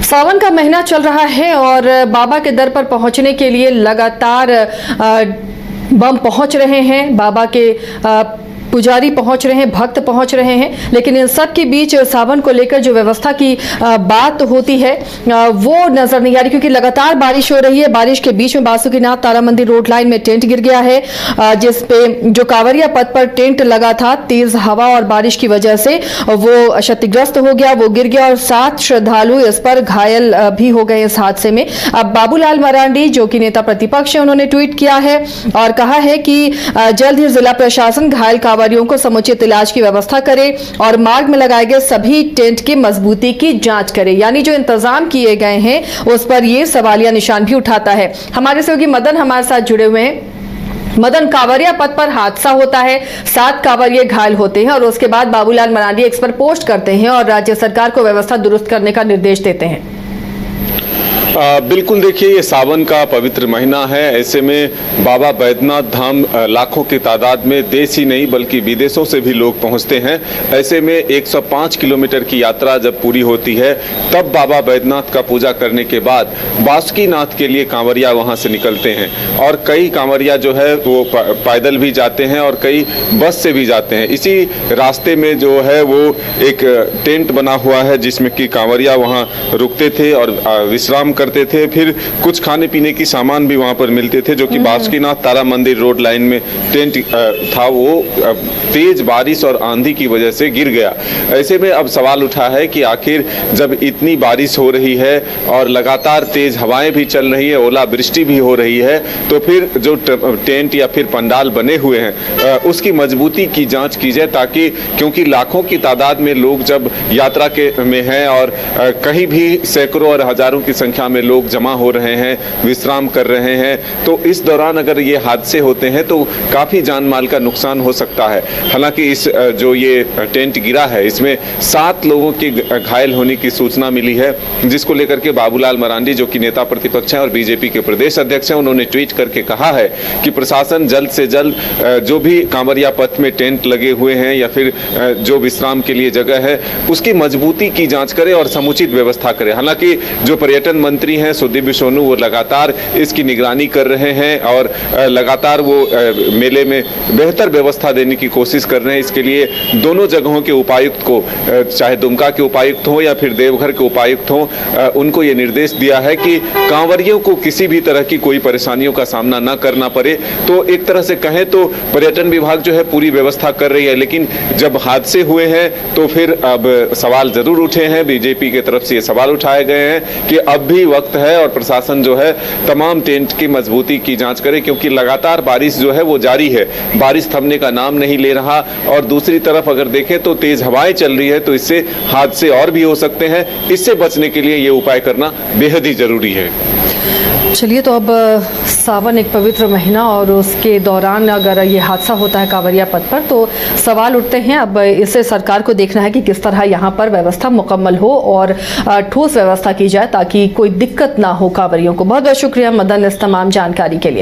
सावन का महीना चल रहा है और बाबा के दर पर पहुंचने के लिए लगातार बम पहुंच रहे हैं। बाबा के पुजारी पहुंच रहे हैं, भक्त पहुंच रहे हैं, लेकिन इन सब के बीच सावन को लेकर जो व्यवस्था की बात होती है वो नजर नहीं आ रही, क्योंकि लगातार बारिश हो रही है। बारिश के बीच में बासुकीनाथ तारा मंदिर रोड लाइन में टेंट गिर गया है, जिसपे जो कांवरिया पथ पर टेंट लगा था, तेज हवा और बारिश की वजह से वो क्षतिग्रस्त हो गया, वो गिर गया और 7 श्रद्धालु इस पर घायल भी हो गए इस हादसे में। अब बाबूलाल मरांडी जो कि नेता प्रतिपक्ष है, उन्होंने ट्वीट किया है और कहा है कि जल्द ही जिला प्रशासन घायल कांवरियों को समुचित इलाज की व्यवस्था करे और मार्ग में लगाए गए सभी टेंट की मजबूती की जांच करे। यानी जो इंतजाम किए गए हैं उस पर यह सवालिया निशान भी उठाता है। हमारे सहयोगी मदन हमारे साथ जुड़े हुए हैं। मदन, कांवरिया पथ पर हादसा होता है, 7 कांवरिये घायल होते हैं और उसके बाद बाबूलाल मरांडी एक्स पर पोस्ट करते हैं और राज्य सरकार को व्यवस्था दुरुस्त करने का निर्देश देते हैं। बिल्कुल, देखिए ये सावन का पवित्र महीना है। ऐसे में बाबा बैद्यनाथ धाम लाखों की तादाद में देश ही नहीं बल्कि विदेशों से भी लोग पहुंचते हैं। ऐसे में 105 किलोमीटर की यात्रा जब पूरी होती है तब बाबा बैद्यनाथ का पूजा करने के बाद बासुकीनाथ के लिए कांवरिया वहां से निकलते हैं और कई कांवरिया जो है वो पैदल भी जाते हैं और कई बस से भी जाते हैं। इसी रास्ते में जो है वो एक टेंट बना हुआ है जिसमें कि कांवरिया वहाँ रुकते थे और विश्राम करते थे। फिर कुछ खाने पीने की सामान भी वहां पर मिलते थे, जो कि बासुकीनाथ तारा मंदिर रोड लाइन में टेंट था वो तेज बारिश और आंधी की वजह से गिर गया। ऐसे में अब सवाल उठा है कि आखिर जब इतनी बारिश हो रही है और लगातार तेज हवाएं भी चल रही है, ओलावृष्टि भी हो रही है, तो फिर जो टेंट या फिर पंडाल बने हुए हैं उसकी मजबूती की जांच की जाए, ताकि क्योंकि लाखों की तादाद में लोग जब यात्रा के में हैं और कहीं भी सैकड़ों और हजारों की संख्या में लोग जमा हो रहे हैं, विश्राम कर रहे हैं, तो इस दौरान अगर ये हादसे होते हैं तो काफ़ी जान माल का नुकसान हो सकता है। हालांकि इस जो ये टेंट गिरा है इसमें 7 लोगों के घायल होने की सूचना मिली है, जिसको लेकर के बाबूलाल मरांडी जो कि नेता प्रतिपक्ष हैं और बीजेपी के प्रदेश अध्यक्ष हैं, उन्होंने ट्वीट करके कहा है कि प्रशासन जल्द से जल्द जो भी कांवरिया पथ में टेंट लगे हुए हैं या फिर जो विश्राम के लिए जगह है उसकी मजबूती की जाँच करे और समुचित व्यवस्था करे। हालांकि जो पर्यटन मंत्री हैं सुदीप सोनू, वो लगातार इसकी निगरानी कर रहे हैं और लगातार वो मेले में बेहतर व्यवस्था देने की कोशिश कर रहे हैं। इसके लिए दोनों जगहों के उपायुक्त को, चाहे दुमका के उपायुक्त हो या फिर देवघर के उपायुक्त हो, उनको ये निर्देश दिया है कि कांवरियों को किसी भी तरह की कोई परेशानियों का सामना न करना पड़े। तो एक तरह से कहें तो पर्यटन विभाग जो है पूरी व्यवस्था कर रही है, लेकिन जब हादसे हुए हैं तो फिर अब सवाल जरूर उठे हैं, बीजेपी की तरफ से ये सवाल उठाए गए हैं कि अब भी वक्त है और प्रशासन जो है तमाम टेंट की मजबूती की जांच करे, क्योंकि लगातार बारिश जो है वो जारी है, बारिश थमने का नाम नहीं ले रहा। और दूसरी तरफ अगर देखें तो तेज हवाएं चल रही है, तो इससे हादसे और भी हो सकते हैं। इससे बचने के लिए ये उपाय करना बेहद ही जरूरी है। चलिए, तो अब सावन एक पवित्र महीना और उसके दौरान अगर ये हादसा होता है कांवरिया पथ पर तो सवाल उठते हैं। अब इससे सरकार को देखना है कि किस तरह यहाँ पर व्यवस्था मुकम्मल हो और ठोस व्यवस्था की जाए ताकि कोई दिक्कत ना हो कांवरियों को। बहुत बहुत शुक्रिया मदन इस तमाम जानकारी के लिए।